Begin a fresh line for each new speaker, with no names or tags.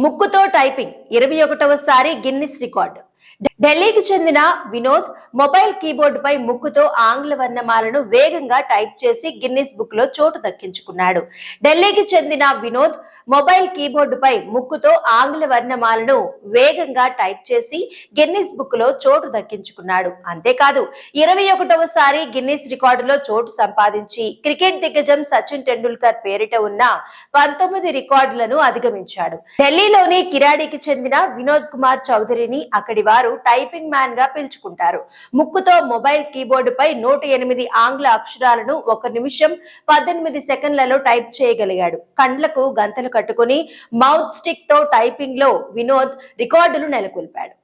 ముక్కుతో typing 21వసారి Guinness record. ఢిల్లీకి చెందిన వినోద్ మొబైల్ కీబోర్డ్ పై ముక్కుతో ఆంగ్ల వర్ణమాలను వేగంగా టైప్ చేసి గిన్నిస్ బుక్ లో చోటు దక్కించుకున్నాడు. ఢిల్లీకి చెందిన వినోద్ మొబైల్ కీబోర్డు పై ముక్కుతో ఆంగ్ల వర్ణమాలను వేగంగా టైప్ చేసి గిన్నిస్ బుక్ లో చోటు దక్కించుకున్నాడు. అంతేకాదు 21వసారి గిన్నిస్ రికార్డులో చోటు సంపాదించి క్రికెట్ దిగ్గజం సచిన్ టెండూల్కర్ పేరిట ఉన్న 19 రికార్డులను అధిగమించాడు. ఢిల్లీలోని కిరాడీకి చెందిన వినోద్ కుమార్ చౌదరిని అక్కడి వారు టైపింగ్ మ్యాన్ గా పిలుచుకుంటారు. ముక్కుతో మొబైల్ కీబోర్డు పై 108 ఆంగ్ల అక్షరాలను 1 నిమిషం 18 సెకండ్లలో టైప్ చేయగలిగాడు. కండ్లకు గంతలు కట్టుకుని మౌత్ స్టిక్ తో టైపింగ్ లో వినోద్ రికార్డులు నెలకొల్పాడు.